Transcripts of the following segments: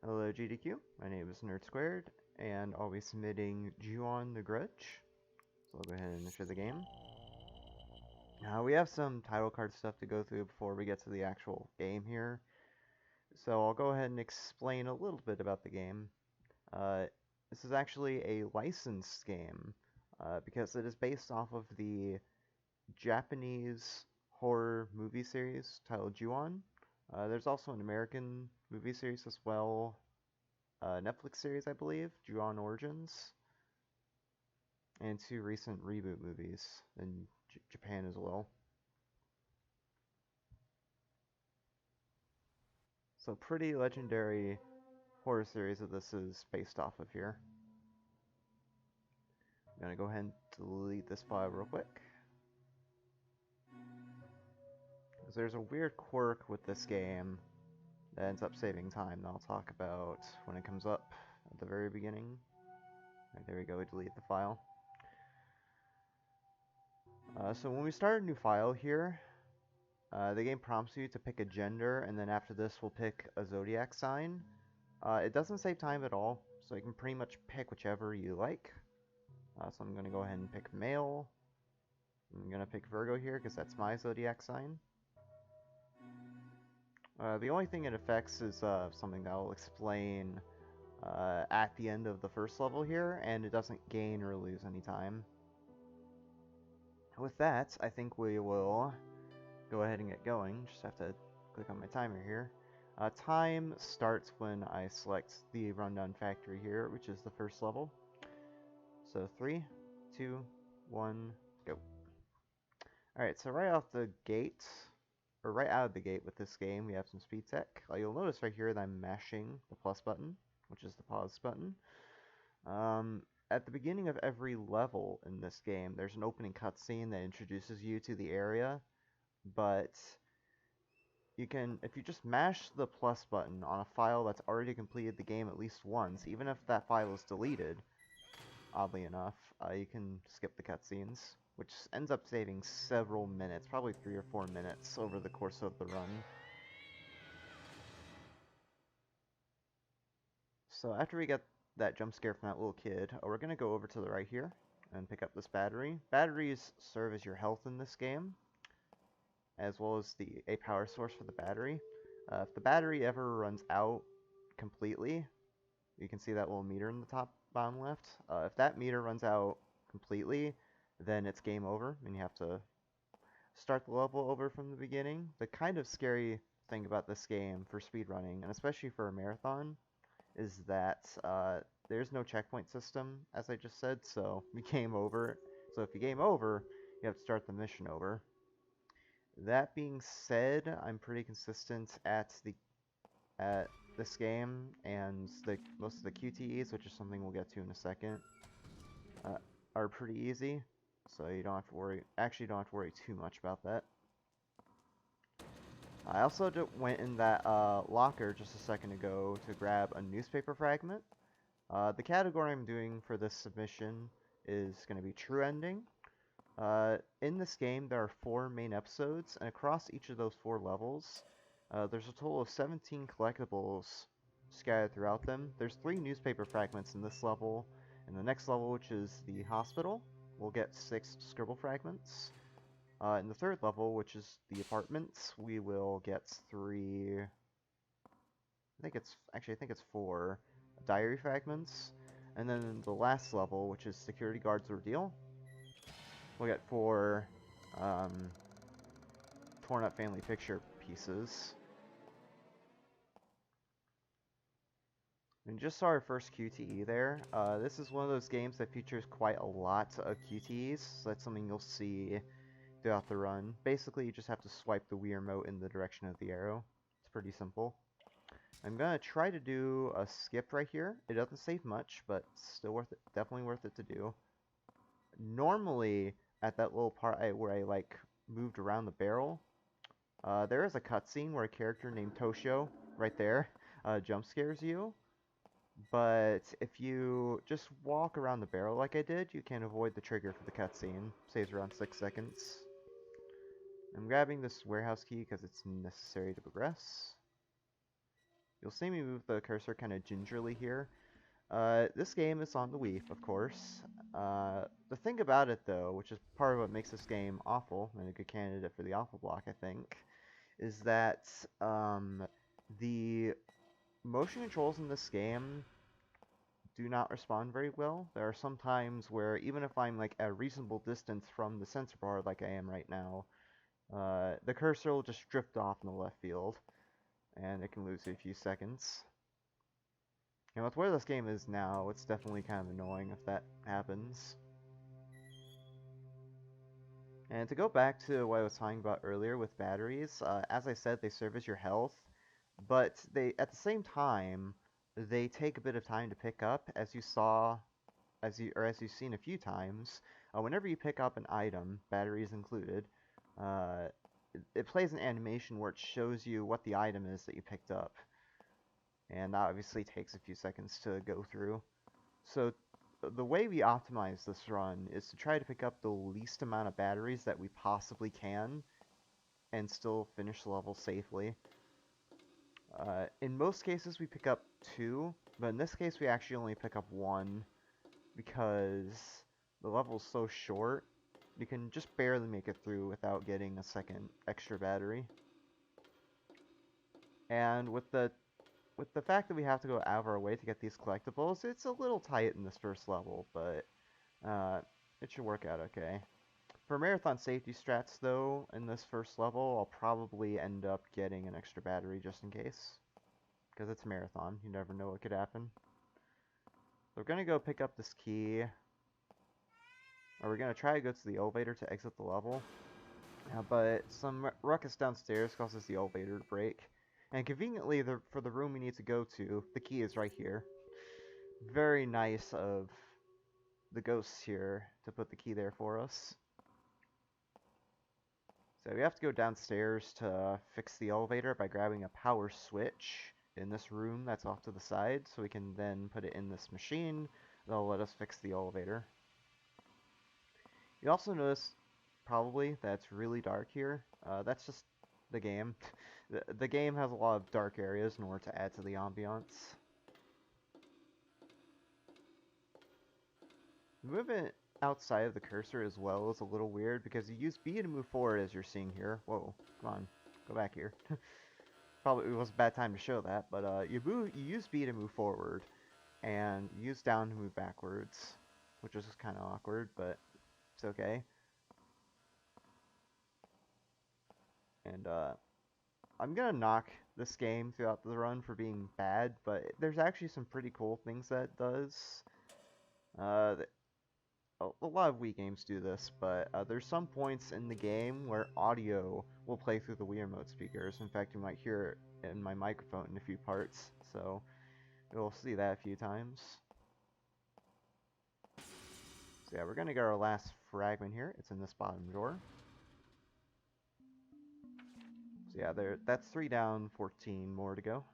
Hello AGDQ, my name is Nerd Squared, and I'll be submitting Ju-on the Grudge. So I'll go ahead and enter the game. Now we have some title card stuff to go through before we get to the actual game here. So I'll go ahead and explain a little bit about the game. This is actually a licensed game, because it is based off of the Japanese horror movie series titled Ju-on. There's also an American movie series as well, Netflix series, I believe, Ju-on Origins, and 2 recent reboot movies in Japan as well. So pretty legendary horror series that this is based off of here. I'm gonna go ahead and delete this file real quick, because there's a weird quirk with this game that ends up saving time that I'll talk about when it comes up at the very beginning. Right, there we go, we delete the file. So when we start a new file here, the game prompts you to pick a gender, and then after this we'll pick a zodiac sign. It doesn't save time at all, so you can pretty much pick whichever you like. So I'm going to go ahead and pick male. I'm going to pick Virgo here because that's my zodiac sign. The only thing it affects is something that I'll explain at the end of the first level here, and it doesn't gain or lose any time. With that, I think we will go ahead and get going. Just have to click on my timer here. Time starts when I select the rundown factory here, which is the first level. So 3, 2, 1, go. Alright, so right off the gate, or right out of the gate with this game, we have some speed tech. You'll notice right here that I'm mashing the plus button, which is the pause button. At the beginning of every level in this game, there's an opening cutscene that introduces you to the area, but you can, if you just mash the plus button on a file that's already completed the game at least once, even if that file is deleted, oddly enough, you can skip the cutscenes, which ends up saving several minutes, probably 3 or 4 minutes over the course of the run. So after we get that jump scare from that little kid, we're going to go over to the right here and pick up this battery. Batteries serve as your health in this game, as well as a power source for the battery. If the battery ever runs out completely, you can see that little meter in the top bottom left. If that meter runs out completely, then it's game over, and you have to start the level over from the beginning. The kind of scary thing about this game for speedrunning, and especially for a marathon, is that there's no checkpoint system, as I just said, so you game over. So if you game over, you have to start the mission over. That being said, I'm pretty consistent at this game, and most of the QTEs, which is something we'll get to in a second, are pretty easy, so you don't have to worry. Actually, don't have to worry too much about that. I also went in that locker just a second ago to grab a newspaper fragment. The category I'm doing for this submission is going to be true ending. In this game, there are 4 main episodes, and across each of those 4 levels, there's a total of 17 collectibles scattered throughout them. There's 3 newspaper fragments in this level. In the next level, which is the hospital, we'll get 6 scribble fragments. In the third level, which is the apartments, we will get 3... I think it's 4 diary fragments. And then in the last level, which is security guard's ordeal, we'll get 4 torn up family picture pieces. And just saw our first QTE there. This is one of those games that features quite a lot of QTEs, so that's something you'll see throughout the run. Basically, you just have to swipe the Wii remote in the direction of the arrow. It's pretty simple. I'm gonna try to do a skip right here. It doesn't save much, but still worth it. Definitely worth it to do. Normally, at that little part where I like moved around the barrel, there is a cutscene where a character named Toshio, right there, jump scares you. But if you just walk around the barrel like I did, you can avoid the trigger for the cutscene. Saves around 6 seconds. I'm grabbing this warehouse key because it's necessary to progress. You'll see me move the cursor kind of gingerly here. This game is on the Wii, of course. The thing about it, though, which is part of what makes this game awful, and a good candidate for the awful block, I think, is that the motion controls in this game do not respond very well. There are some times where even if I'm like at a reasonable distance from the sensor bar like I am right now, the cursor will just drift off in the left field, and it can lose a few seconds. And with where this game is now, it's definitely kind of annoying if that happens. And to go back to what I was talking about earlier with batteries, as I said, they serve as your health, but they, at the same time, they take a bit of time to pick up, as you've seen a few times. Whenever you pick up an item, batteries included, it plays an animation where it shows you what the item is that you picked up. And that obviously takes a few seconds to go through. So the way we optimize this run is to try to pick up the least amount of batteries that we possibly can and still finish the level safely. In most cases we pick up 2, but in this case we actually only pick up 1 because the level's so short you can just barely make it through without getting a second extra battery. And with the fact that we have to go out of our way to get these collectibles, it's a little tight in this first level, but it should work out okay. For marathon safety strats, though, in this first level, I'll probably end up getting an extra battery just in case. Because it's marathon, you never know what could happen. So we're going to go pick up this key. Or we're going to try to go to the elevator to exit the level. But some ruckus downstairs causes the elevator to break. And conveniently, for the room we need to go to, the key is right here. Very nice of the ghosts here to put the key there for us. So we have to go downstairs to fix the elevator by grabbing a power switch in this room that's off to the side, so we can then put it in this machine that'll let us fix the elevator. You also notice, probably, that it's really dark here. That's just the game. The game has a lot of dark areas in order to add to the ambiance. Movement outside of the cursor as well is a little weird because you use B to move forward, as you're seeing here. Whoa, come on, go back here. Probably was a bad time to show that, but you use B to move forward, and you use down to move backwards, which is kind of awkward, but it's okay. And I'm gonna knock this game throughout the run for being bad, but there's actually some pretty cool things that it does. A lot of Wii games do this, but there's some points in the game where audio will play through the Wii remote speakers. In fact, you might hear it in my microphone in a few parts, so you'll see that a few times. So yeah, we're gonna get our last fragment here. It's in this bottom drawer. So yeah, that's 3 down, 14 more to go.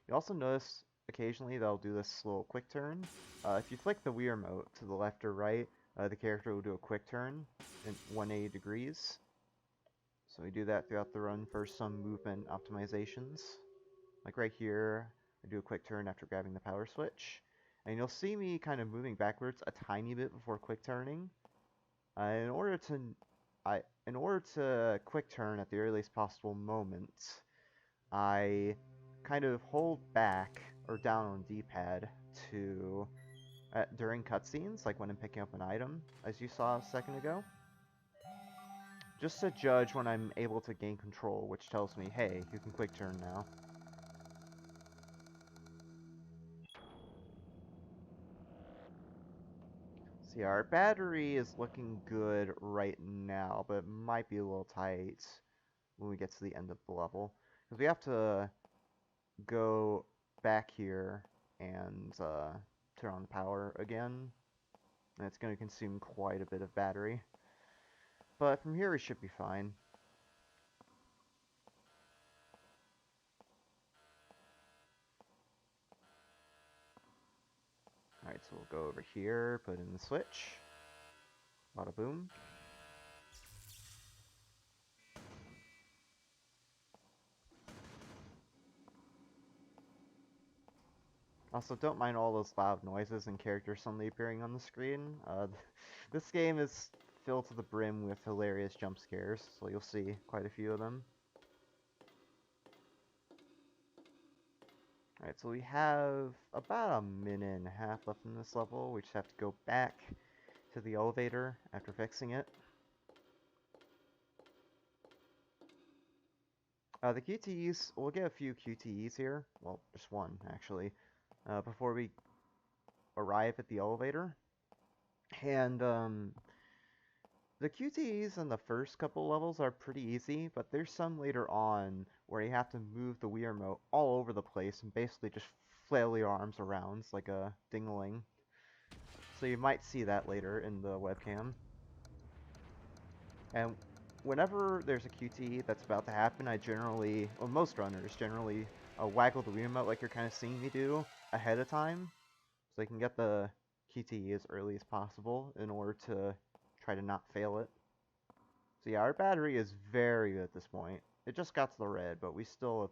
You also notice occasionally they'll do this little quick turn. If you flick the Wii remote to the left or right, the character will do a quick turn in 180 degrees. So we do that throughout the run for some movement optimizations. Like right here, I do a quick turn after grabbing the power switch. And you'll see me kind of moving backwards a tiny bit before quick turning. In order to quick turn at the earliest possible moment, I kind of hold back or down on D-pad to during cutscenes, like when I'm picking up an item, as you saw a second ago, just to judge when I'm able to gain control, which tells me, hey, you can quick turn now. So yeah, our battery is looking good right now, but it might be a little tight when we get to the end of the level, because we have to go back here and turn on the power again, and it's going to consume quite a bit of battery. But from here we should be fine. Alright, so we'll go over here, put in the switch. Bada boom. Also, don't mind all those loud noises and characters suddenly appearing on the screen. This game is filled to the brim with hilarious jump scares, so you'll see quite a few of them. Alright, so we have about a minute and a half left in this level. We just have to go back to the elevator after fixing it. The QTEs, we'll get a few QTEs here. Well, just one, actually. Before we arrive at the elevator. And, the QTEs in the first couple levels are pretty easy, but there's some later on where you have to move the Wii remote all over the place and basically just flail your arms around like a dingling. So you might see that later in the webcam. And whenever there's a QTE that's about to happen, I generally, well, most runners generally waggle the Wii remote like you're kind of seeing me do ahead of time, so they can get the QTE as early as possible in order to try to not fail it. So yeah, our battery is very good at this point. It just got to the red, but we still have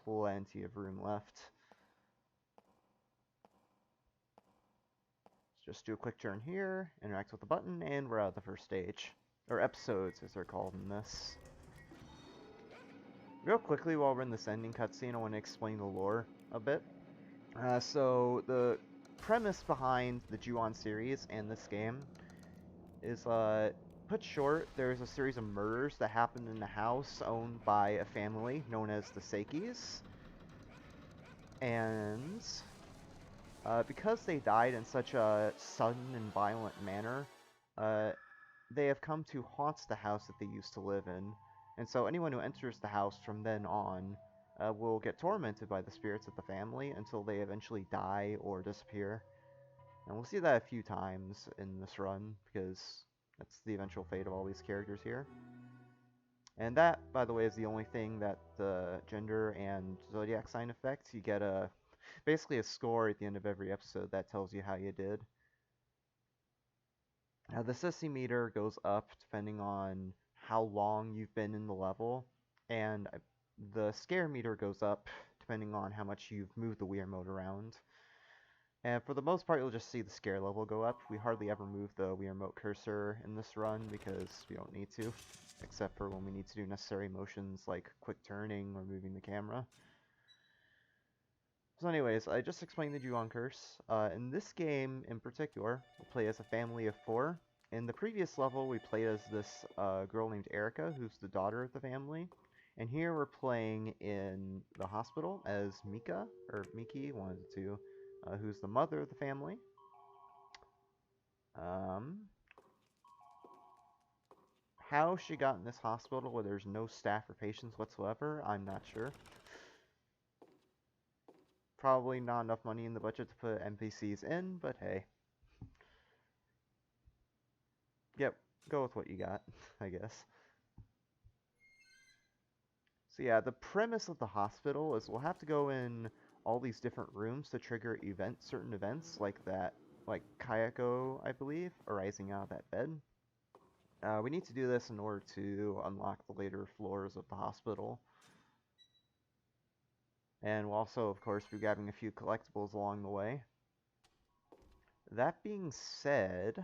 plenty of room left. Let's just do a quick turn here, interact with the button, and we're out of the first stage. Or episodes, as they're called in this. Real quickly, while we're in this ending cutscene, I want to explain the lore a bit. So, the premise behind the Ju-On series and this game is, put short, there's a series of murders that happened in a house owned by a family known as the Sakis. And because they died in such a sudden and violent manner, they have come to haunt the house that they used to live in. And so anyone who enters the house from then on will get tormented by the spirits of the family until they eventually die or disappear. And we'll see that a few times in this run, because that's the eventual fate of all these characters here. And that, by the way, is the only thing that the gender and zodiac sign affects. You get basically a score at the end of every episode that tells you how you did. Now, the sissy meter goes up depending on how long you've been in the level, and the scare meter goes up depending on how much you've moved the Wii remote around. And for the most part, you'll just see the scare level go up. We hardly ever move the Wii remote cursor in this run because we don't need to, except for when we need to do necessary motions like quick turning or moving the camera. So anyways, I just explained the Ju-On curse. In this game in particular, we'll play as a family of 4. In the previous level, we played as this girl named Erica, who's the daughter of the family. And here we're playing in the hospital as Mika, or Miki, one of the two, who's the mother of the family. How she got in this hospital where there's no staff or patients whatsoever, I'm not sure. Probably not enough money in the budget to put NPCs in, but hey. Yep, go with what you got, I guess. So yeah, the premise of the hospital is we'll have to go in all these different rooms to trigger certain events like that, like Kayako, I believe, arising out of that bed. We need to do this in order to unlock the later floors of the hospital. And we'll also, of course, be grabbing a few collectibles along the way. That being said,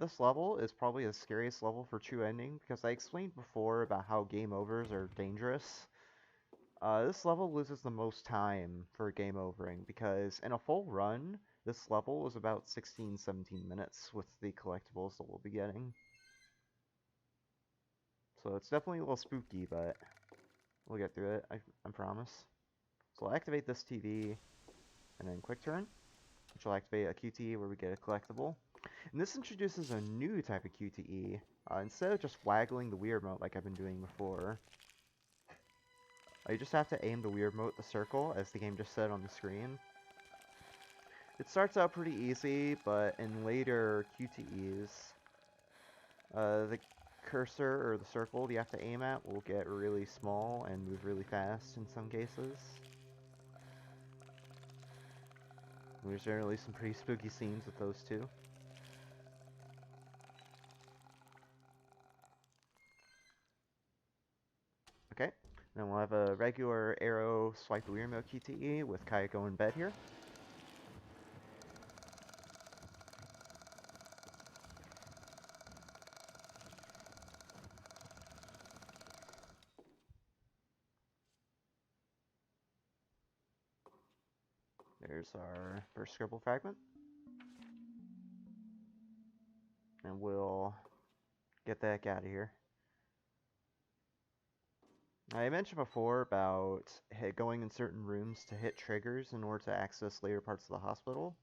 this level is probably the scariest level for true ending, because I explained before about how game overs are dangerous. This level loses the most time for game overing, because in a full run, this level is about 16-17 minutes with the collectibles that we'll be getting. So it's definitely a little spooky, but we'll get through it, I promise. So I'll activate this TV, and then quick turn, which will activate a QTE where we get a collectible. And this introduces a new type of QTE. Instead of just waggling the Wii remote like I've been doing before, you just have to aim the Wii remote at the circle, as the game just said on the screen. It starts out pretty easy, but in later QTEs, the cursor, or the circle you have to aim at, will get really small and move really fast in some cases. There's generally some pretty spooky scenes with those two. Okay. Then we'll have a regular arrow swipe the remote QTE with Kayako in bed here. There's our first scribble fragment. And we'll get the heck out of here. I mentioned before about going in certain rooms to hit triggers in order to access later parts of the hospital.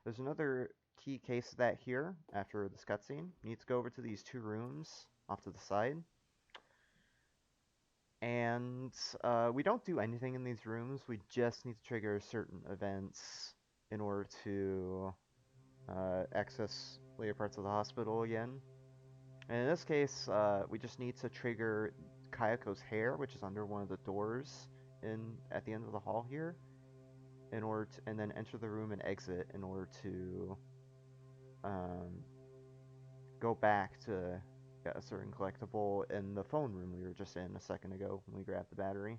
There's another key case of that here after this cutscene. You need to go over to these two rooms off to the side. And we don't do anything in these rooms. We just need to trigger certain events in order to access later parts of the hospital again. And in this case, we just need to trigger Kayako's hair, which is under one of the doors at the end of the hall here, in order to, and then enter the room and exit in order to go back to get a certain collectible in the phone room we were just in a second ago when we grabbed the battery.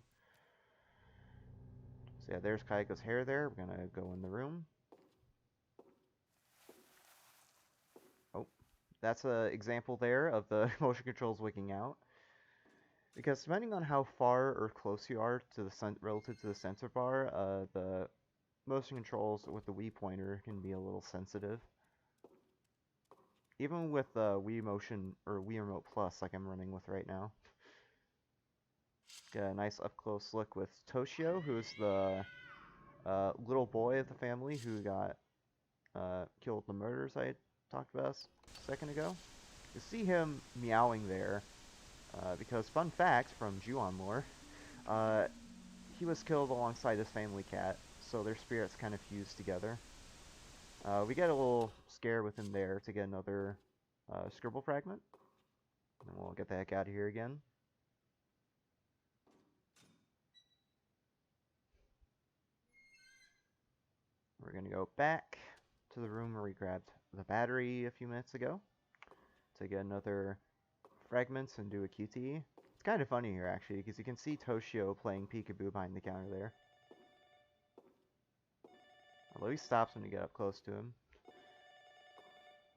So yeah, there's Kayako's hair there. We're gonna go in the room. Oh, that's an example there of the motion controls wigging out. Because depending on how far or close you are to the relative to the center bar, the motion controls with the Wii pointer can be a little sensitive. Even with Wii Motion or Wii Remote Plus, like I'm running with right now. Get a nice up close look with Toshio, who's the little boy of the family who got killed in the murders I talked about a second ago. You see him meowing there. Because fun fact from Ju-on lore, he was killed alongside his family cat, so their spirits kind of fused together. We get a little scare with him there to get another scribble fragment, and we'll get the heck out of here again. We're gonna go back to the room where we grabbed the battery a few minutes ago to get another fragments and do a QTE. It's kind of funny here, actually, because you can see Toshio playing peekaboo behind the counter there. Although he stops when you get up close to him.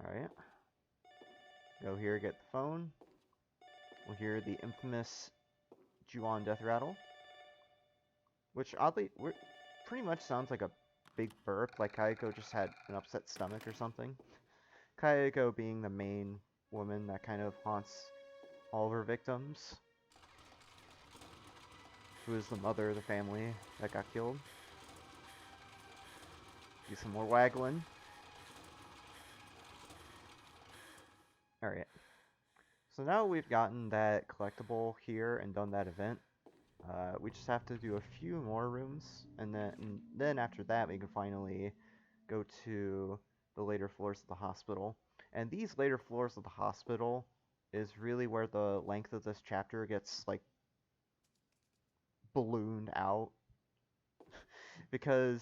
Alright. Go here, get the phone. We'll hear the infamous Ju-on death rattle. Which, oddly, pretty much sounds like a big burp, like Kayako just had an upset stomach or something. Kayako being the main woman that kind of haunts all of her victims. Who is the mother of the family that got killed. Do some more waggling. Alright. So now we've gotten that collectible here and done that event. We just have to do a few more rooms, and then after that we can finally go to the later floors of the hospital. And these later floors of the hospital is really where the length of this chapter gets, like, ballooned out. Because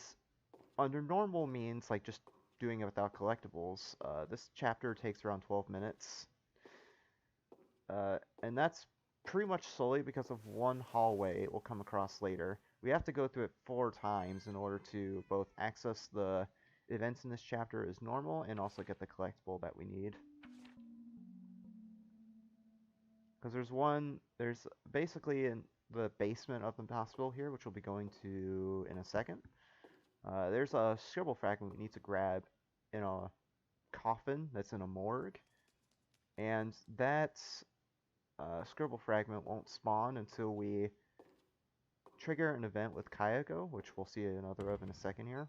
under normal means, like just doing it without collectibles, this chapter takes around 12 minutes. And that's pretty much solely because of one hallway we'll come across later. We have to go through it 4 times in order to both access the events in this chapter as normal and also get the collectible that we need. Because there's basically in the basement of the hospital here, which we'll be going to in a second. There's a scribble fragment we need to grab in a coffin that's in a morgue. And that scribble fragment won't spawn until we trigger an event with Kayako, which we'll see another of in a second here.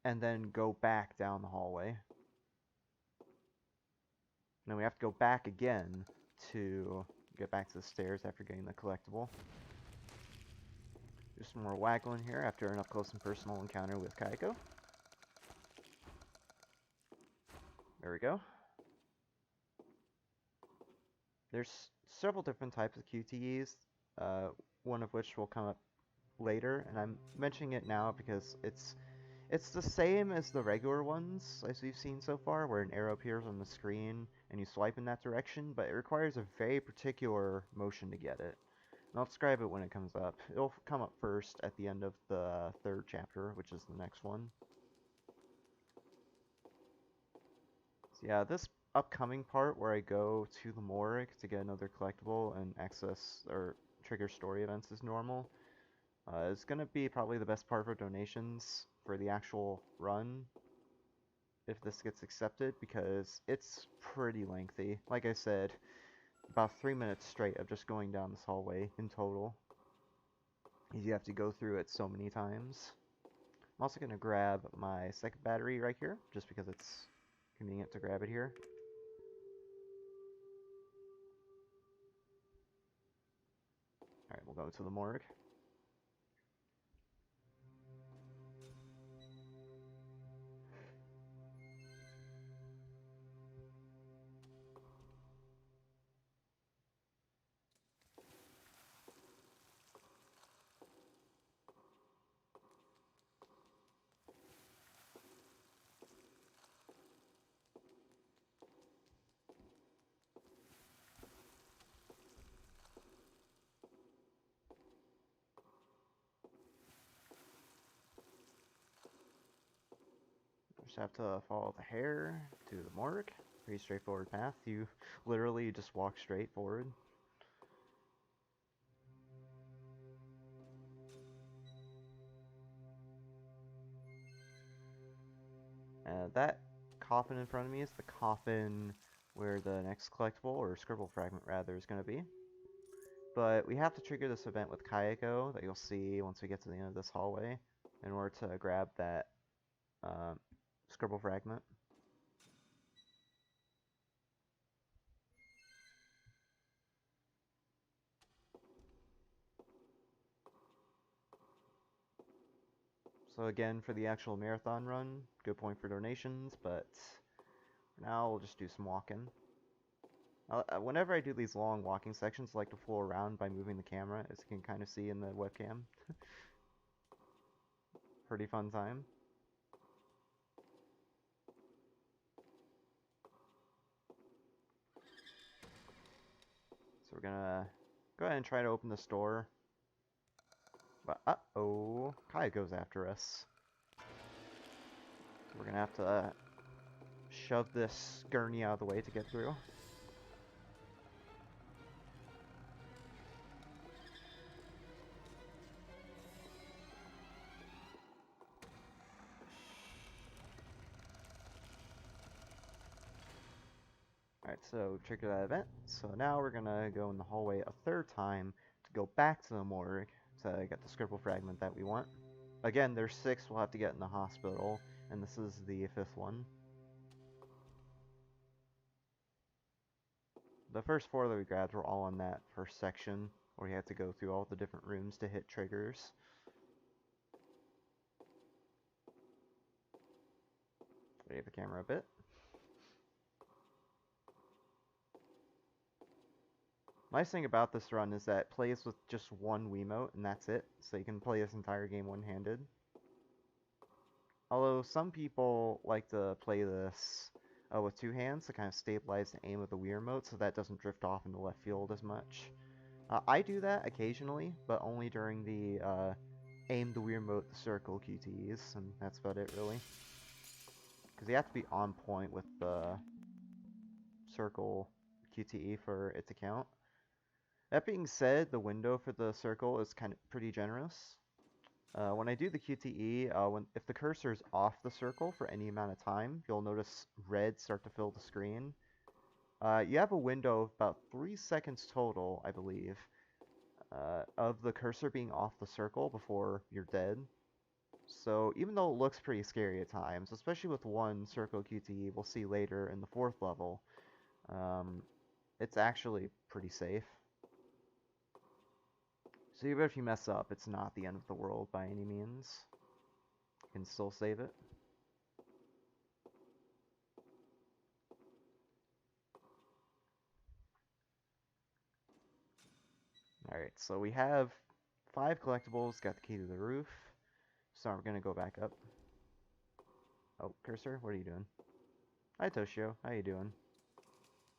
And then go back down the hallway. And then we have to go back again to get back to the stairs after getting the collectible. Do some more waggling here after an up-close and personal encounter with Kayako. There we go. There's several different types of QTEs, one of which will come up later, and I'm mentioning it now because it's the same as the regular ones as we've seen so far, where an arrow appears on the screen and you swipe in that direction, but it requires a very particular motion to get it. I'll describe it when it comes up. It'll come up first at the end of the third chapter, which is the next one. So yeah, this upcoming part where I go to the morgue to get another collectible and access or trigger story events as normal is going to be probably the best part for donations for the actual run if this gets accepted, because it's pretty lengthy. Like I said, about 3 minutes straight of just going down this hallway in total. You have to go through it so many times. I'm also going to grab my second battery right here, just because it's convenient to grab it here. Alright, we'll go to the morgue. Just have to follow the hair to the morgue. Pretty straightforward path. You literally just walk straight forward. That coffin in front of me is the coffin where the next collectible, or scribble fragment rather, is going to be. But we have to trigger this event with Kayako that you'll see once we get to the end of this hallway in order to grab that scribble fragment. So again, for the actual marathon run, good point for donations, but now we'll just do some walking. Whenever I do these long walking sections, I like to flow around by moving the camera, as you can kind of see in the webcam. Pretty fun time. So we're gonna go ahead and try to open this door. But uh-oh, Kai goes after us. We're gonna have to shove this gurney out of the way to get through. Alright, so trigger that event. So now we're gonna go in the hallway a third time to go back to the morgue to get the scribble fragment that we want. Again, there's 6 we'll have to get in the hospital, and this is the 5th one. The first 4 that we grabbed were all in that first section, where you had to go through all the different rooms to hit triggers. Wave the camera a bit. Nice thing about this run is that it plays with just one Wiimote, and that's it, so you can play this entire game one-handed. Although some people like to play this with 2 hands to kind of stabilize the aim of the Wii remote so that doesn't drift off into left field as much. I do that occasionally, but only during the aim the Wii remote the circle QTEs, and that's about it really. Because you have to be on point with the circle QTE for it to count. That being said, the window for the circle is kind of pretty generous. When I do the QTE, if the cursor is off the circle for any amount of time, you'll notice red start to fill the screen. You have a window of about 3 seconds total, I believe, of the cursor being off the circle before you're dead. So even though it looks pretty scary at times, especially with one circle QTE we'll see later in the 4th level, it's actually pretty safe. So even if you mess up, it's not the end of the world by any means. You can still save it. Alright, so we have 5 collectibles, got the key to the roof. So we're gonna go back up. Oh, cursor, what are you doing? Hi Toshio, how you doing?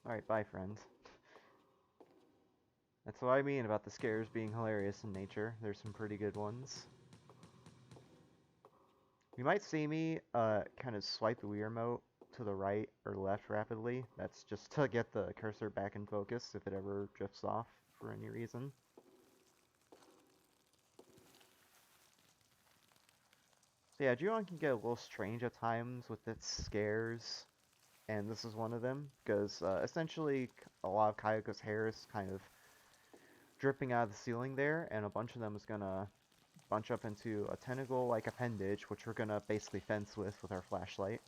Alright, bye friends. That's what I mean about the scares being hilarious in nature. There's some pretty good ones. You might see me kind of swipe the Wii remote to the right or left rapidly. That's just to get the cursor back in focus if it ever drifts off for any reason. So yeah, Ju-on can get a little strange at times with its scares, and this is one of them, because essentially a lot of Kayako's hair is kind of dripping out of the ceiling there, and a bunch of them is gonna bunch up into a tentacle-like appendage, which we're gonna basically fence with our flashlight.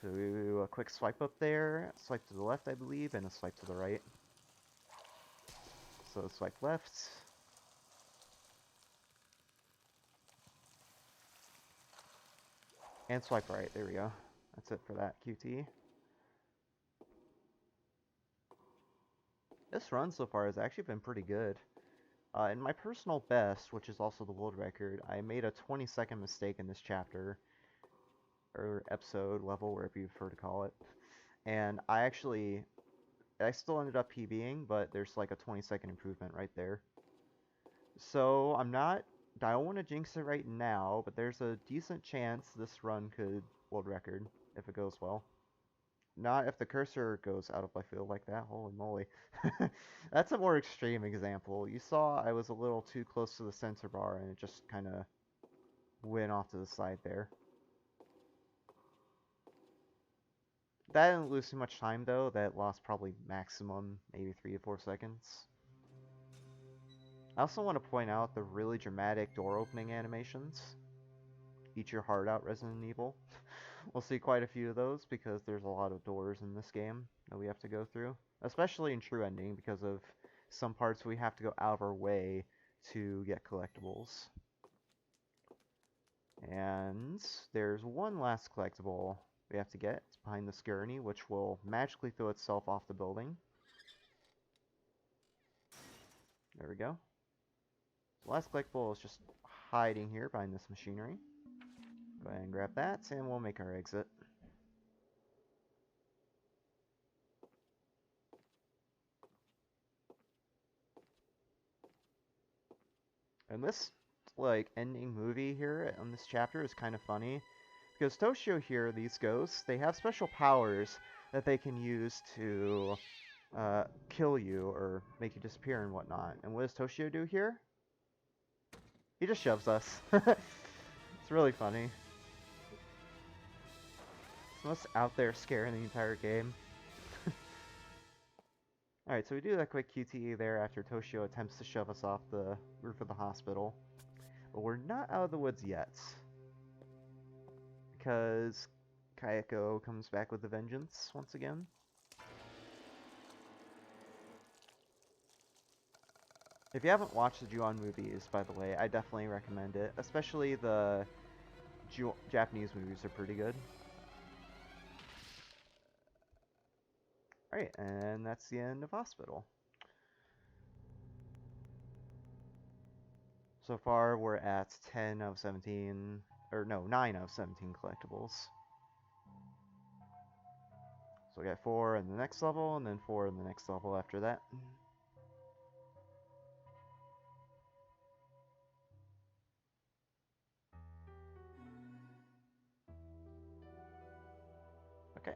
So we do a quick swipe up there, swipe to the left I believe, and a swipe to the right. So swipe left. And swipe right, there we go. That's it for that QT. This run so far has actually been pretty good. In my personal best, which is also the world record, I made a 20-second mistake in this chapter, or episode, level, wherever you prefer to call it. And I still ended up PBing, but there's like a 20-second improvement right there. So I don't want to jinx it right now, but there's a decent chance this run could world record if it goes well. Not if the cursor goes out of left field like that, holy moly. That's a more extreme example. You saw I was a little too close to the center bar and it just kind of went off to the side there. That didn't lose too much time though, that lost probably maximum maybe 3 to 4 seconds. I also want to point out the really dramatic door opening animations. Eat your heart out, Resident Evil. We'll see quite a few of those because there's a lot of doors in this game that we have to go through. Especially in True Ending because of some parts we have to go out of our way to get collectibles. And there's one last collectible we have to get. It's behind the Skirny, which will magically throw itself off the building. There we go. The last collectible is just hiding here behind this machinery. Go ahead and grab that, and we'll make our exit. And this, like, ending movie here on this chapter is kind of funny. Because Toshio here, these ghosts, they have special powers that they can use to kill you or make you disappear and whatnot. And what does Toshio do here? He just shoves us. It's really funny. It's the most out there scare in the entire game. Alright, so we do that quick QTE there after Toshio attempts to shove us off the roof of the hospital. But we're not out of the woods yet. Because Kayako comes back with a vengeance once again. If you haven't watched the Ju-on movies, by the way, I definitely recommend it. Especially the Japanese movies are pretty good. Alright, and that's the end of Hospital. So far, we're at 10 out of 17, or no, 9 out of 17 collectibles. So we got 4 in the next level, and then 4 in the next level after that. Okay.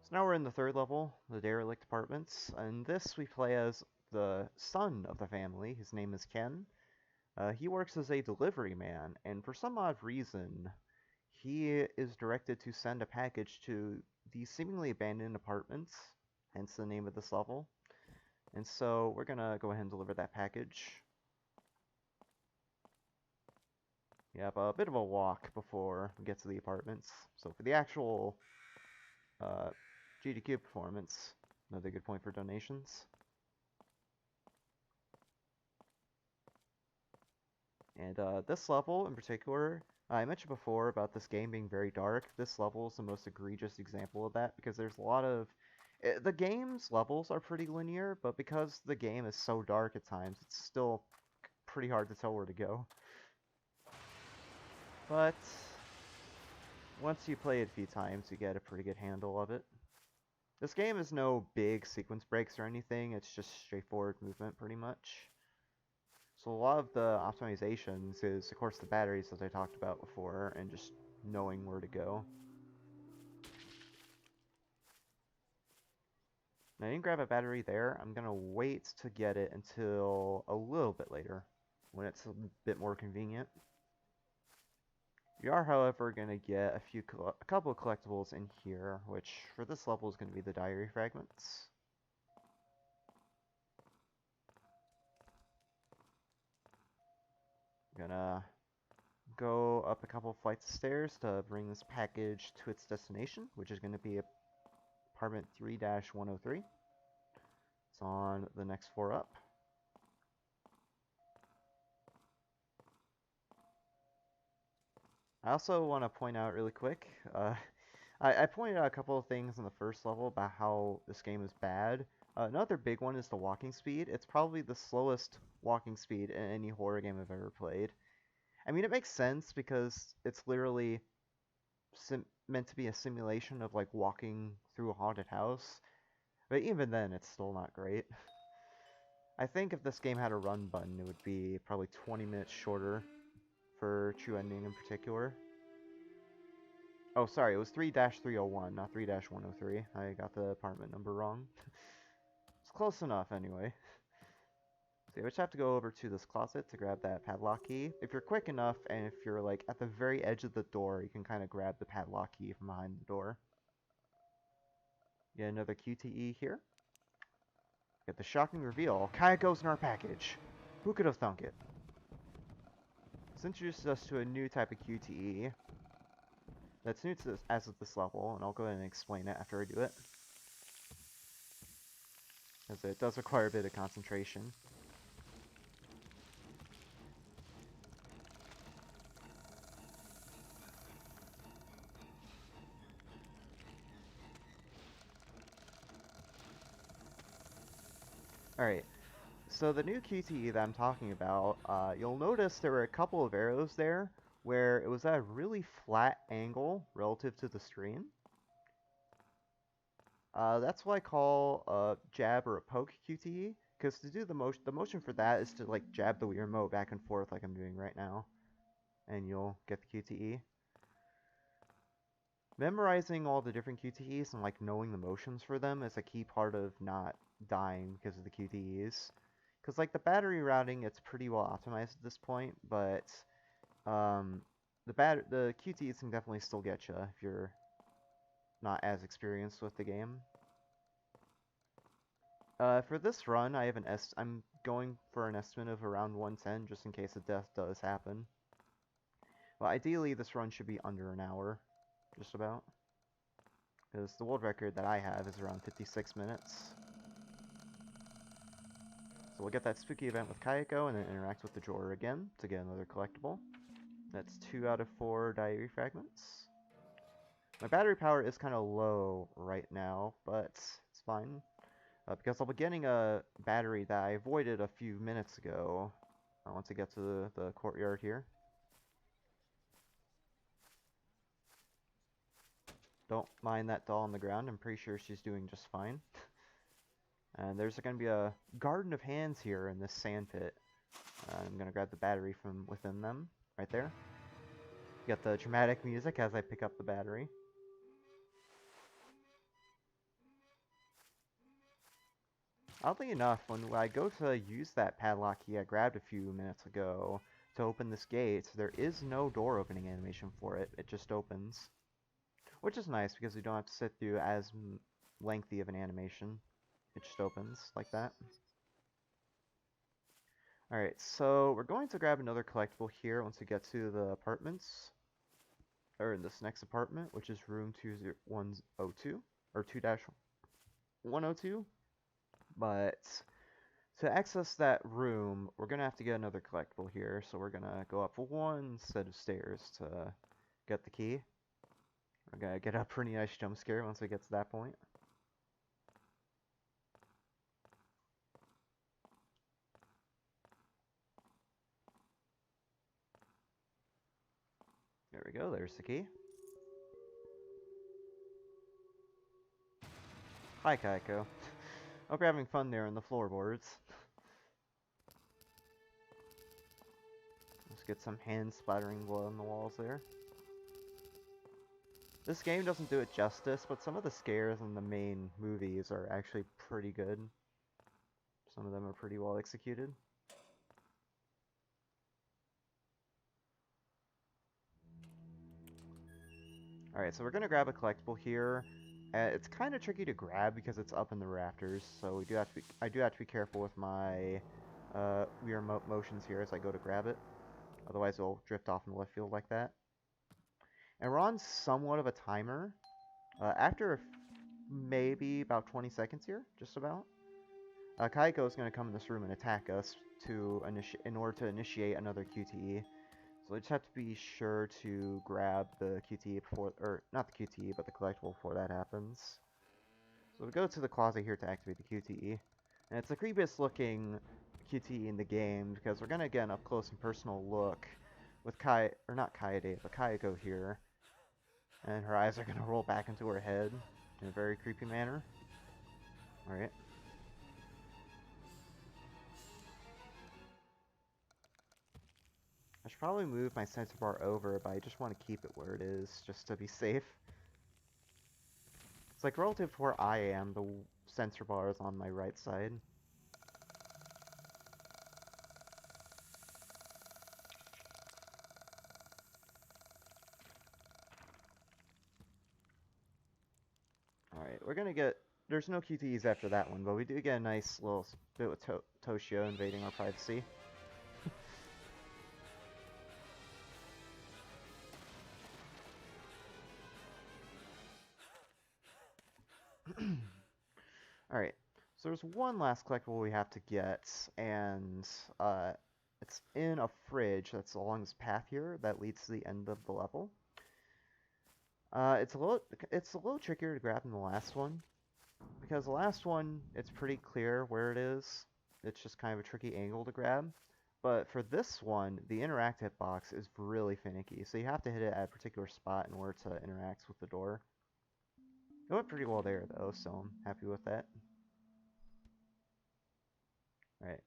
So now we're in the 3rd level, the Derelict Apartments. And this we play as the son of the family. His name is Ken. He works as a delivery man, and for some odd reason, he is directed to send a package to these seemingly abandoned apartments, hence the name of this level. And so we're gonna go ahead and deliver that package. You have a bit of a walk before we get to the apartments. So for the actual AGDQ performance, another good point for donations. And this level in particular, I mentioned before about this game being very dark. This level is the most egregious example of that because there's a lot of... the game's levels are pretty linear, but because the game is so dark at times, it's still pretty hard to tell where to go. But once you play it a few times, you get a pretty good handle of it. This game is no big sequence breaks or anything, it's just straightforward movement pretty much. So a lot of the optimizations is, of course, the batteries as I talked about before, and just knowing where to go. Now, I didn't grab a battery there. I'm going to wait to get it until a little bit later, when it's a bit more convenient. We are, however, going to get a couple of collectibles in here, which for this level is going to be the diary fragments. I'm gonna go up a couple flights of stairs to bring this package to its destination, which is going to be apartment 3-103. It's on the next floor up. I also want to point out really quick, I pointed out a couple of things in the first level about how this game is bad. Another big one is the walking speed. It's probably the slowest walking speed in any horror game I've ever played. I mean, it makes sense because it's literally meant to be a simulation of like walking through a haunted house, but even then, it's still not great. I think if this game had a run button, it would be probably 20 minutes shorter for True Ending in particular. Oh, sorry, it was 3-301, not 3-103. I got the apartment number wrong. It's close enough, anyway. So you just have to go over to this closet to grab that padlock key. If you're quick enough, and if you're, like, at the very edge of the door, you can kind of grab the padlock key from behind the door. Get another QTE here. Get the shocking reveal. Kayako's in our package! Who could have thunk it? This introduces us to a new type of QTE that's new to this, as of this level, and I'll go ahead and explain it after I do it, because it does require a bit of concentration. Alright, so the new QTE that I'm talking about, you'll notice there were a couple of arrows there where it was at a really flat angle relative to the screen. That's what I call a jab or a poke QTE, because to do the motion for that is to like jab the Wii remote back and forth like I'm doing right now, and you'll get the QTE. Memorizing all the different QTEs and like knowing the motions for them is a key part of not dying because of the QTEs. Because like the battery routing, it's pretty well optimized at this point, but the QTEs can definitely still get you if you're not as experienced with the game. For this run, I'm going for an estimate of around 110 just in case a death does happen. Well, ideally this run should be under an hour, just about. Because the world record that I have is around 56 minutes. So we'll get that spooky event with Kayako and then interact with the drawer again to get another collectible. That's 2 out of 4 diary fragments. My battery power is kind of low right now, but it's fine. Because I'll be getting a battery that I avoided a few minutes ago once I get to the courtyard here. Don't mind that doll on the ground, I'm pretty sure she's doing just fine. And there's going to be a garden of hands here in this sand pit. I'm going to grab the battery from within them, right there. Get the dramatic music as I pick up the battery. Oddly enough, when I go to use that padlock key I grabbed a few minutes ago to open this gate, there is no door opening animation for it. It just opens. Which is nice because we don't have to sit through as lengthy of an animation. It just opens like that. Alright, so we're going to grab another collectible here once we get to the apartments. Or in this next apartment, which is room 2102, or 2-102. But to access that room, we're going to have to get another collectible here, so we're going to go up one set of stairs to get the key. We're going to get a pretty nice jump scare once we get to that point. There we go, there's the key. Hi, Kaiko. Hope you're having fun there in the floorboards. Let's get some hand splattering blood on the walls there. This game doesn't do it justice, but some of the scares in the main movies are actually pretty good. Some of them are pretty well executed. Alright, so we're going to grab a collectible here. It's kind of tricky to grab because it's up in the rafters, so I do have to be careful with my weird motions here as I go to grab it. Otherwise it'll drift off in the left field like that. And we're on somewhat of a timer. After maybe about 20 seconds here, just about, Kaiko is going to come in this room and attack us in order to initiate another QTE. So we just have to be sure to grab the QTE before, or not the QTE, but the collectible before that happens. So we go to the closet here to activate the QTE. And it's the creepiest looking QTE in the game because we're going to get an up close and personal look with Kayako here. And her eyes are going to roll back into her head in a very creepy manner. Alright. I should probably move my sensor bar over, but I just want to keep it where it is, just to be safe. It's like relative to where I am, the sensor bar is on my right side. Alright, we're gonna get... There's no QTEs after that one, but we do get a nice little bit with Toshio invading our privacy. Alright, so there's one last collectible we have to get, and it's in a fridge that's along this path here that leads to the end of the level. It's a little trickier to grab than the last one, because the last one, it's pretty clear where it is. It's just kind of a tricky angle to grab. But for this one, the interact hitbox is really finicky, so you have to hit it at a particular spot in order to interact with the door. It went pretty well there, though, so I'm happy with that. Right.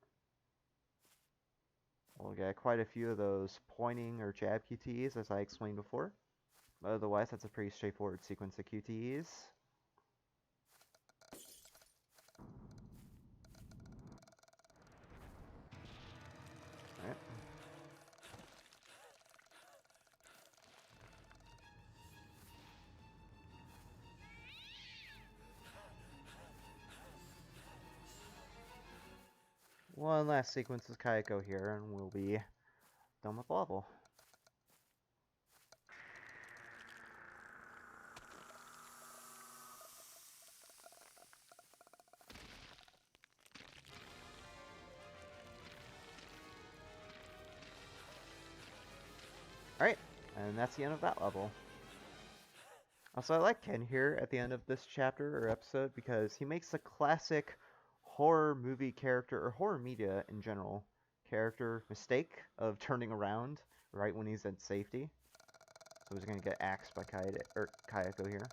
We'll get quite a few of those pointing or jab QTEs, as I explained before. But otherwise, that's a pretty straightforward sequence of QTEs. Alright. One last sequence of Kayako here, and we'll be done with the level. Alright, and that's the end of that level. Also, I like Ken here at the end of this chapter or episode because he makes a classic horror movie character, or horror media in general, character mistake of turning around right when he's in safety. So he's going to get axed by Kayako here.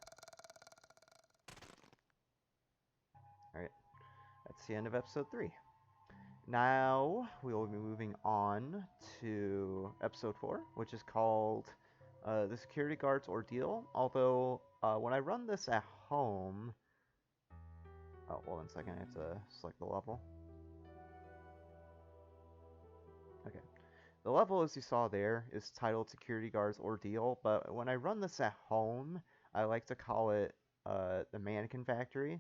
Alright, that's the end of episode 3. Now, we will be moving on to episode 4, which is called The Security Guard's Ordeal. Although, when I run this at home... Oh, well, 1 second, I have to select the level. Okay. The level, as you saw there, is titled Security Guard's Ordeal, but when I run this at home, I like to call it the Mannequin Factory,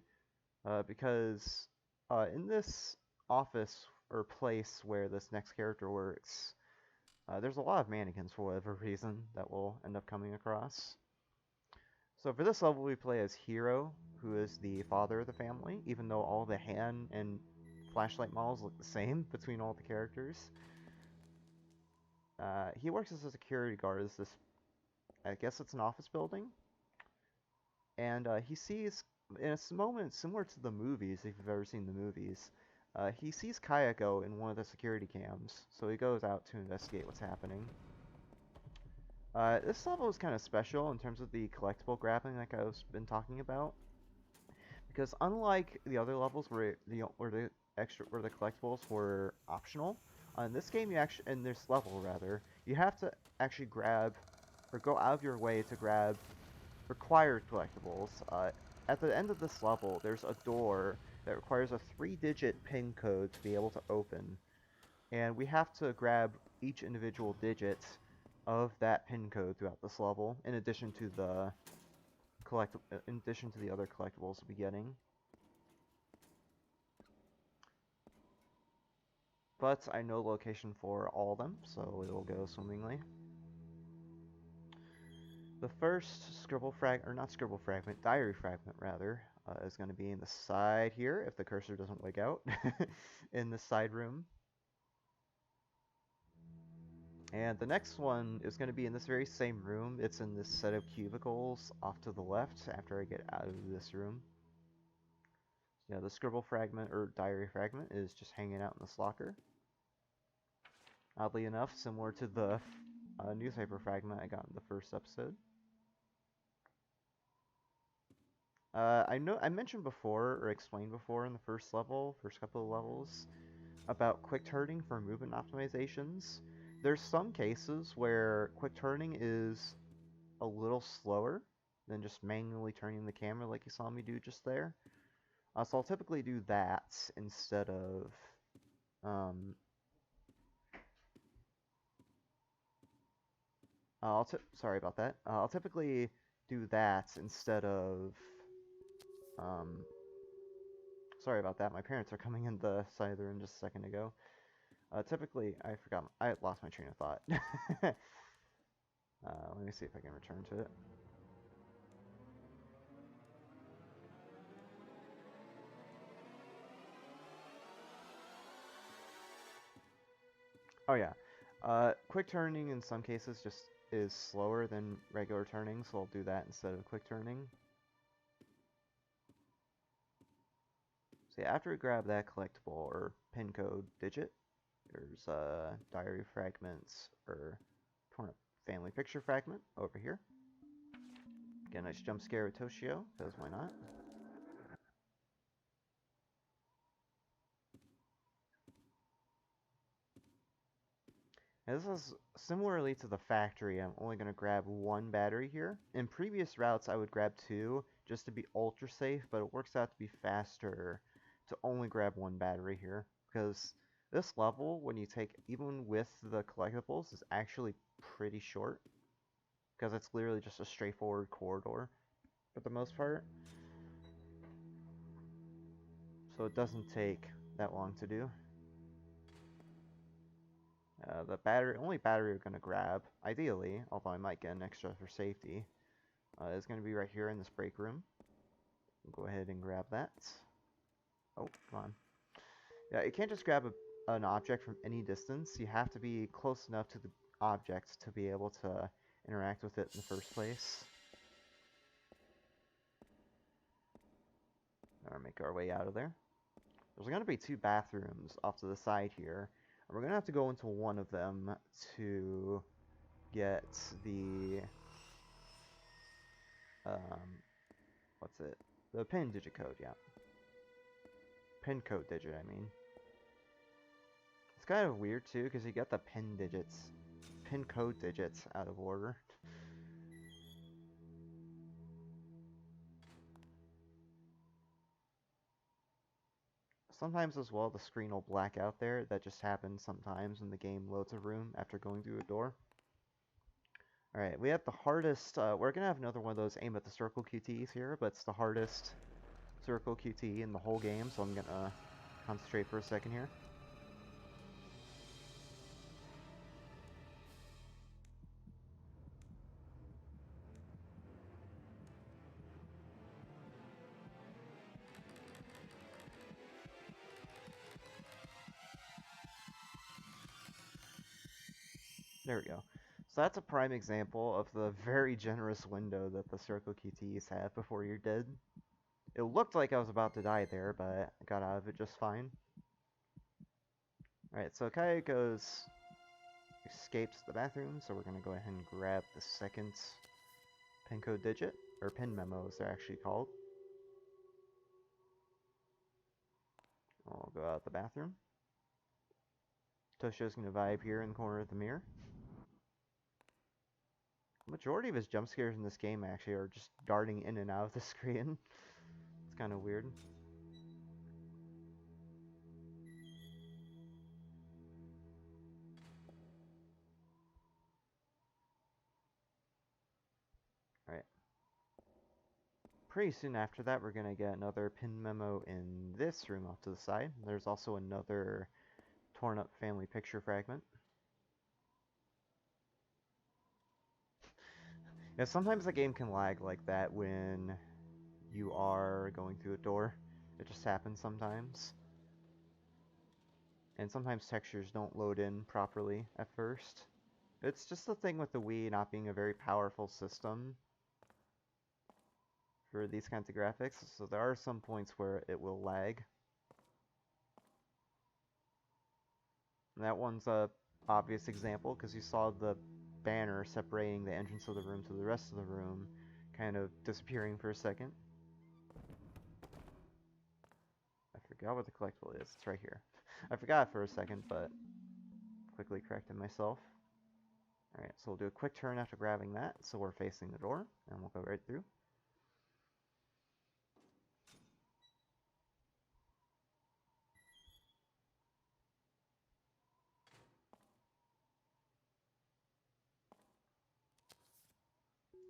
because in this office or place where this next character works, there's a lot of mannequins for whatever reason that we'll end up coming across. So for this level we play as Hiro, who is the father of the family, even though all the hand and flashlight models look the same between all the characters. He works as a security guard as this, I guess it's an office building, and he sees, in a moment similar to the movies, if you've ever seen the movies, he sees Kayako in one of the security cams, so he goes out to investigate what's happening. This level is kind of special in terms of the collectible grabbing like I've been talking about, Because unlike the other levels where the collectibles were optional, in this game in this level rather, you have to actually grab or go out of your way to grab required collectibles. At the end of this level, there's a door that requires a 3-digit PIN code to be able to open, and we have to grab each individual digit of that PIN code throughout this level, in addition to the other collectibles we'll be getting. But I know the location for all of them, so it'll go swimmingly. The first diary fragment rather, is going to be in the side here, if the cursor doesn't wig out, in the side room. And the next one is going to be in this very same room. It's in this set of cubicles off to the left after I get out of this room. Yeah, the scribble fragment, or diary fragment, is just hanging out in this locker. Oddly enough, similar to the newspaper fragment I got in the first episode. I mentioned before, or explained before in the first couple of levels, about quick turning for movement optimizations. There's some cases where quick turning is a little slower than just manually turning the camera like you saw me do just there. So I'll typically do that instead of sorry about that. I'll typically do that instead of sorry about that. My parents are coming in the side of the room just a second ago. Typically, I lost my train of thought. Let me see if I can return to it. Oh yeah, quick turning in some cases just is slower than regular turning, so I'll do that instead of quick turning. So yeah, after we grab that collectible or pin code digit, there's diary fragments or torn up family picture fragment over here. Get a nice jump scare with Toshio, because why not? Now this is similarly to the factory. I'm only going to grab one battery here. In previous routes, I would grab two just to be ultra safe, but it works out to be faster to only grab one battery here, because this level, when you take, even with the collectibles, is actually pretty short, because it's literally just a straightforward corridor for the most part. So it doesn't take that long to do. The only battery we're going to grab, ideally, although I might get an extra for safety, is going to be right here in this break room. We'll go ahead and grab that. Oh, come on. Yeah, you can't just grab an object from any distance. You have to be close enough to the object to be able to interact with it in the first place. Or make our way out of there. There's going to be two bathrooms off to the side here. And we're going to have to go into one of them to get the what's it? The pin digit code, yeah. Pin code digit, I mean. It's kind of weird too, because you get the pin code digits out of order. Sometimes as well, the screen will black out there. That just happens sometimes when the game loads a room after going through a door. Alright, we have the hardest, we're going to have another one of those aim at the circle QTEs here, but it's the hardest circle QTE in the whole game, so I'm going to concentrate for a second here. There we go. So that's a prime example of the very generous window that the circle QTEs have before you're dead. It looked like I was about to die there, but I got out of it just fine. Alright, so Kai escapes the bathroom, so we're going to go ahead and grab the second pin code digit, or pin memo as they're actually called. I'll go out the bathroom. Toshio's gonna vibe here in the corner of the mirror. The majority of his jump scares in this game actually are just darting in and out of the screen. It's kind of weird. Alright. Pretty soon after that, we're gonna get another pin memo in this room off to the side. There's also another torn up family picture fragment. Yeah, sometimes the game can lag like that when you are going through a door. It just happens sometimes. And sometimes textures don't load in properly at first. It's just the thing with the Wii not being a very powerful system for these kinds of graphics, so there are some points where it will lag. And that one's a obvious example because you saw the banner separating the entrance of the room to the rest of the room kind of disappearing for a second. I forgot what the collectible is. It's right here. I forgot for a second, but quickly corrected myself. Alright, so we'll do a quick turn after grabbing that, so we're facing the door, and we'll go right through.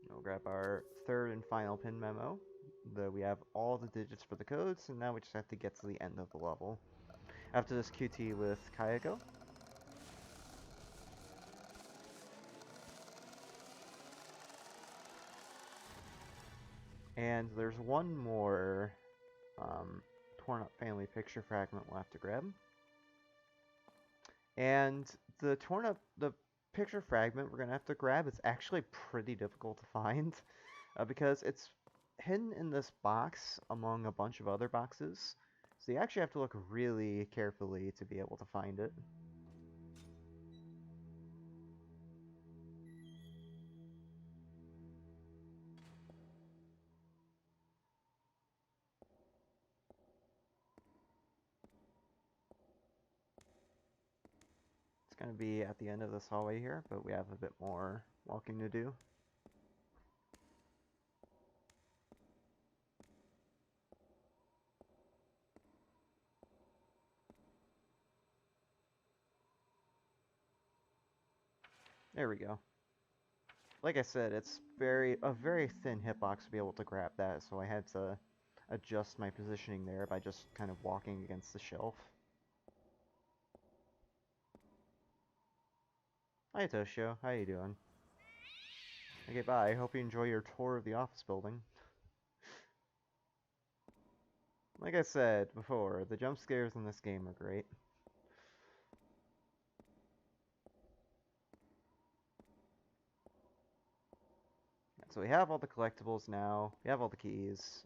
We'll grab our third and final pin memo. We have all the digits for the codes, and now we just have to get to the end of the level. After this QT with Kayako. And there's one more torn up family picture fragment we'll have to grab. And the picture fragment we're going to have to grab is actually pretty difficult to find because it's hidden in this box among a bunch of other boxes. So you actually have to look really carefully to be able to find it. It's going to be at the end of this hallway here, but we have a bit more walking to do. There we go. Like I said, it's a very thin hitbox to be able to grab that, so I had to adjust my positioning there by just kind of walking against the shelf. Hi Toshio, how you doing? Okay, bye. Hope you enjoy your tour of the office building. Like I said before, the jump scares in this game are great. So we have all the collectibles now. We have all the keys.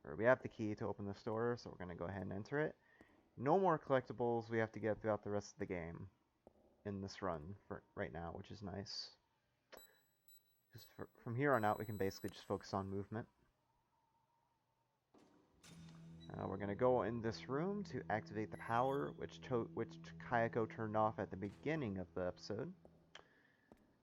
Or we have the key to open this door, so we're going to go ahead and enter it. No more collectibles we have to get throughout the rest of the game in this run for right now, which is nice. From here on out, we can basically just focus on movement. We're going to go in this room to activate the power, which Kayako turned off at the beginning of the episode.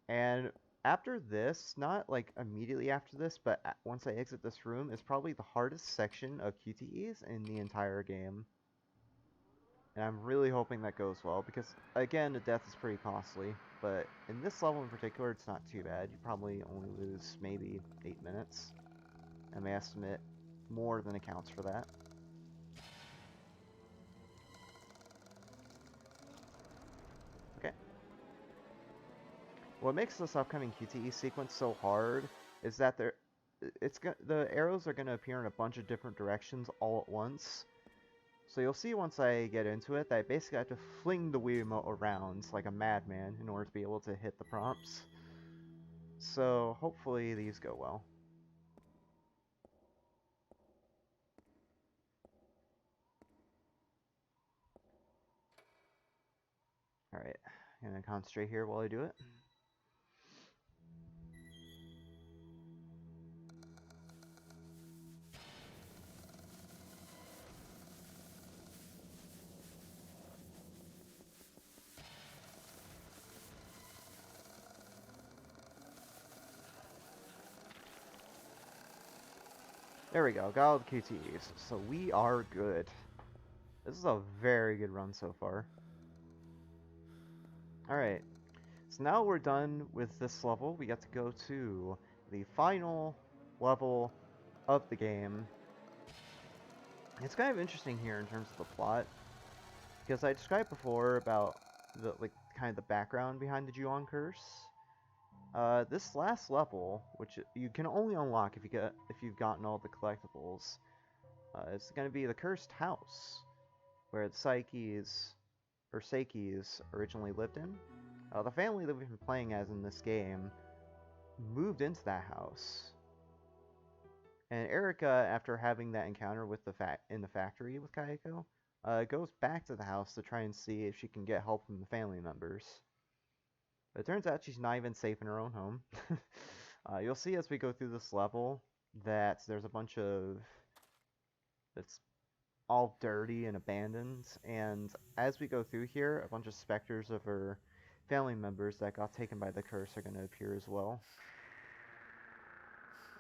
And after this, not like immediately after this, but once I exit this room, is probably the hardest section of QTEs in the entire game. And I'm really hoping that goes well, because again, the death is pretty costly, but in this level in particular, it's not too bad. You probably only lose maybe 8 minutes. I may estimate more than accounts for that. Okay. What makes this upcoming QTE sequence so hard is that the arrows are going to appear in a bunch of different directions all at once. So you'll see once I get into it that I basically have to fling the Wii remote around like a madman in order to be able to hit the prompts. So hopefully these go well. Alright, I'm gonna concentrate here while I do it. There we go, got all the QTEs. So we are good. This is a very good run so far. Alright, so now we're done with this level. We get to go to the final level of the game. It's kind of interesting here in terms of the plot, because I described before about the kind of the background behind the Ju-on curse. This last level, which you can only unlock if you've gotten all the collectibles, it's going to be the cursed house where the Sakis originally lived in. The family that we've been playing as in this game moved into that house. And Erica, after having that encounter with in the factory with Kayako, goes back to the house to try and see if she can get help from the family members. But it turns out she's not even safe in her own home. You'll see as we go through this level that there's a bunch of... it's all dirty and abandoned, and as we go through here, a bunch of specters of her family members that got taken by the curse are going to appear as well.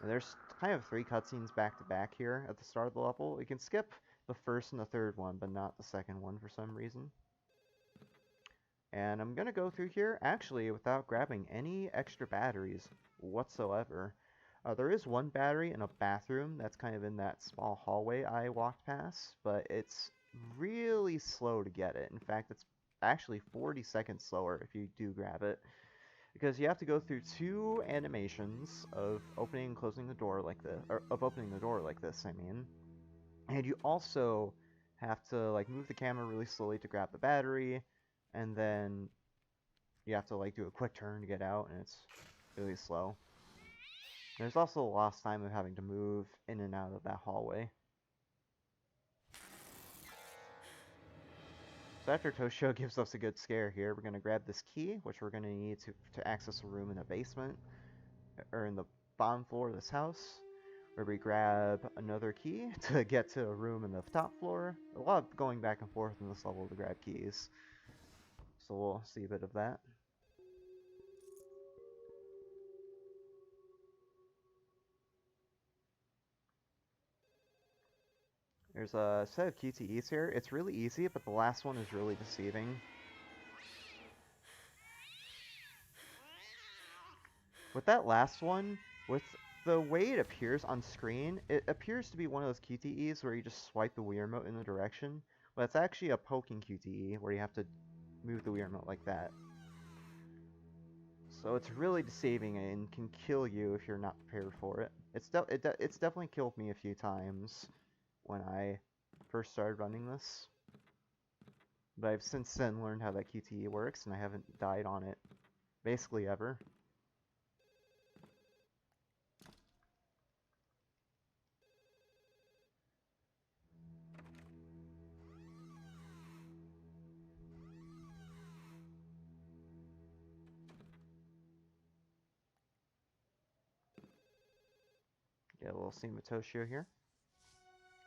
And there's kind of 3 cutscenes back to back here at the start of the level. You can skip the first and the third one, but not the second one for some reason. And I'm going to go through here, actually, without grabbing any extra batteries whatsoever. There is one battery in a bathroom that's kind of in that small hallway I walked past, but it's really slow to get it. In fact, it's actually 40 seconds slower if you do grab it, because you have to go through 2 animations of opening and closing the door like this, or of opening the door like this, I mean. And you also have to like move the camera really slowly to grab the battery, and then you have to like do a quick turn to get out, and it's really slow. There's also a lost time of having to move in and out of that hallway. So after Toshio gives us a good scare here, we're going to grab this key, which we're going to need to access a room in the basement, or in the bottom floor of this house, where we grab another key to get to a room in the top floor. A lot of going back and forth in this level to grab keys. So we'll see a bit of that. There's a set of QTEs here. It's really easy, but the last one is really deceiving. With that last one, with the way it appears on screen, it appears to be one of those QTEs where you just swipe the Wii Remote in a direction, but it's actually a poking QTE where you have to move the Wii Remote like that. So it's really deceiving and can kill you if you're not prepared for it. It's definitely killed me a few times when I first started running this, but I've since then learned how that QTE works, and I haven't died on it basically ever. Get a little scene with Toshio here.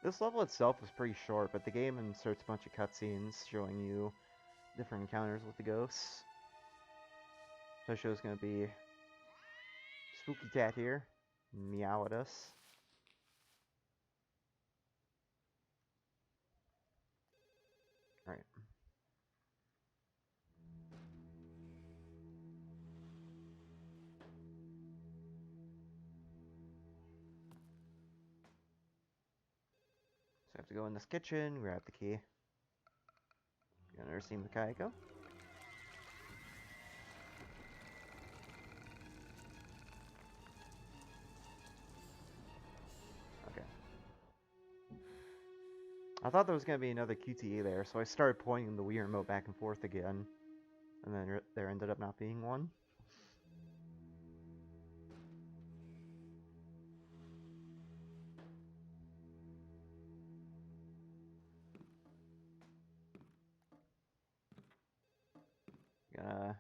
This level itself is pretty short, but the game inserts a bunch of cutscenes showing you different encounters with the ghosts. Toshio's gonna be spooky cat here, meow at us. Alright. So I have to go in this kitchen, grab the key. Got another scene with Kayako. Okay. I thought there was going to be another QTE there, so I started pointing the Wii Remote back and forth again. And then there ended up not being one.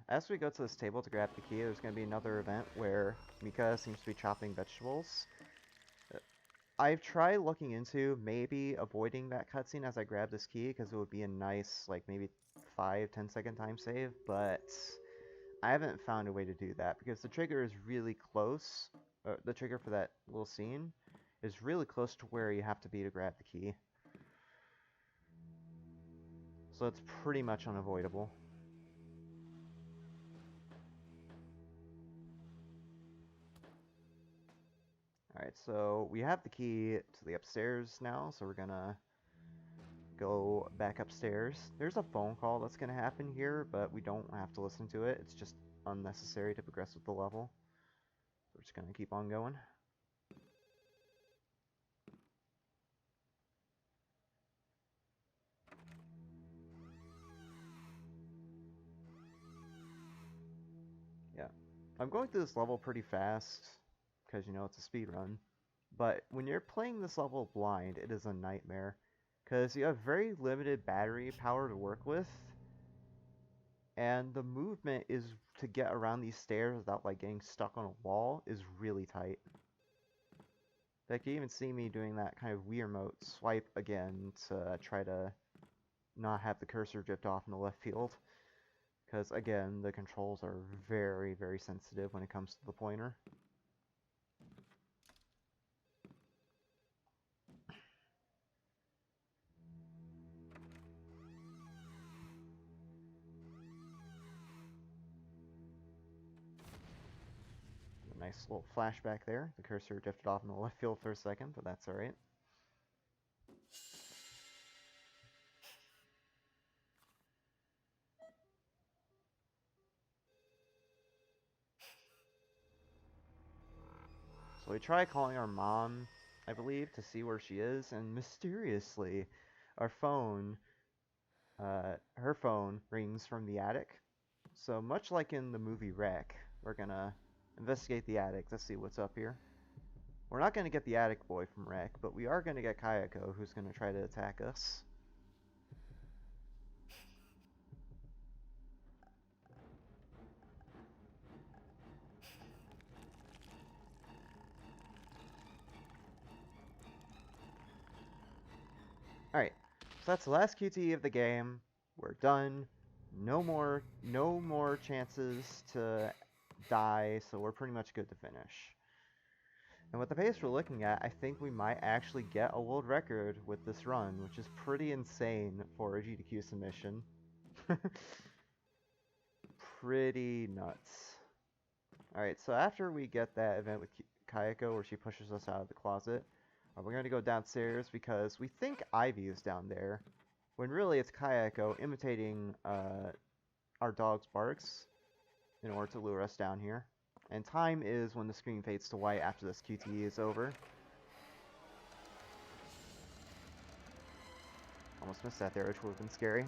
As we go to this table to grab the key, there's going to be another event where Mika seems to be chopping vegetables. I've tried looking into maybe avoiding that cutscene as I grab this key, because it would be a nice, like, maybe 5-10 second time save, but I haven't found a way to do that, because the trigger is really close. The trigger for that little scene is really close to where you have to be to grab the key. So it's pretty much unavoidable. Alright, so we have the key to the upstairs now, so we're gonna go back upstairs. There's a phone call that's gonna happen here, but we don't have to listen to it. It's just unnecessary to progress with the level. So we're just gonna keep on going. Yeah. I'm going through this level pretty fast, because, you know, it's a speed run. But when you're playing this level blind, it is a nightmare. Because you have very limited battery power to work with. And the movement is to get around these stairs without like getting stuck on a wall is really tight. Like you even see me doing that kind of Wiimote swipe again to try to not have the cursor drift off in the left field. Because again, the controls are very, very sensitive when it comes to the pointer. Nice little flashback there. The cursor drifted off in the left field for a second, but that's alright. So we try calling our mom, I believe, to see where she is, and mysteriously, our phone, her phone rings from the attic. So much like in the movie Wreck, we're gonna investigate the attic to see what's up here. We're not gonna get the attic boy from Wreck, but we are gonna get Kayako, who's gonna try to attack us. Alright, so that's the last QTE of the game. We're done. No more chances to die, so we're pretty much good to finish. And with the pace we're looking at, I think we might actually get a world record with this run, which is pretty insane for a AGDQ submission. Pretty nuts. Alright, so after we get that event with Kayako where she pushes us out of the closet, we're going to go downstairs because we think Ivy is down there, when really it's Kayako imitating our dog's barks in order to lure us down here. And time is when the screen fades to white after this QTE is over. Almost missed that there, which would have been scary.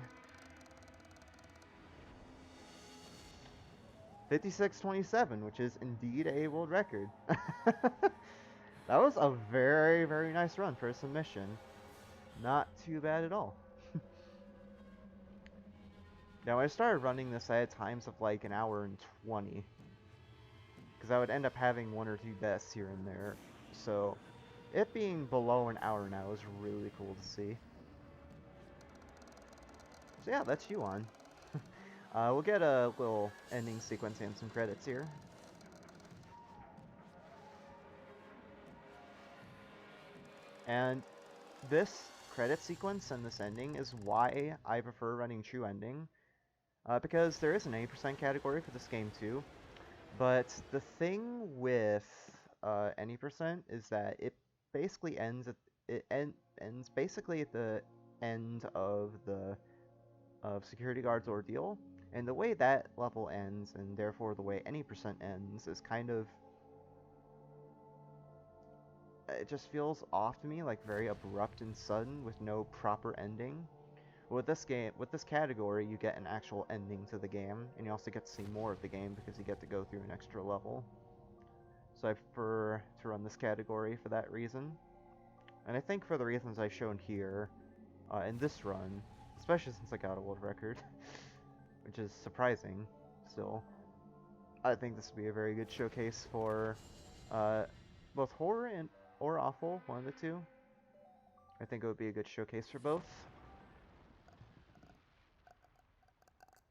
56:27, which is indeed a world record. That was a very, very nice run for a submission. Not too bad at all. Now, when I started running this, I had times of like an hour and 20. Because I would end up having one or two deaths here and there. So, it being below an hour now is really cool to see. So yeah, that's you on. We'll get a little ending sequence and some credits here. And this credit sequence and this ending is why I prefer running True Ending. Because there is an 80% category for this game too. But the thing with any percent is that it basically ends basically at the end of the security guard's ordeal, and the way that level ends, and therefore the way any percent ends, is kind of, it just feels off to me, like very abrupt and sudden with no proper ending. With this game, with this category, you get an actual ending to the game, and you also get to see more of the game because you get to go through an extra level. So I prefer to run this category for that reason. And I think for the reasons I've shown here, in this run, especially since I got a world record, which is surprising still, I think this would be a very good showcase for both horror and or awful, one of the two. I think it would be a good showcase for both.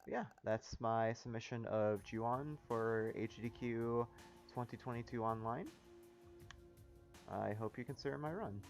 Yeah, that's my submission of Ju-on for AGDQ 2022 online. I hope you consider my run.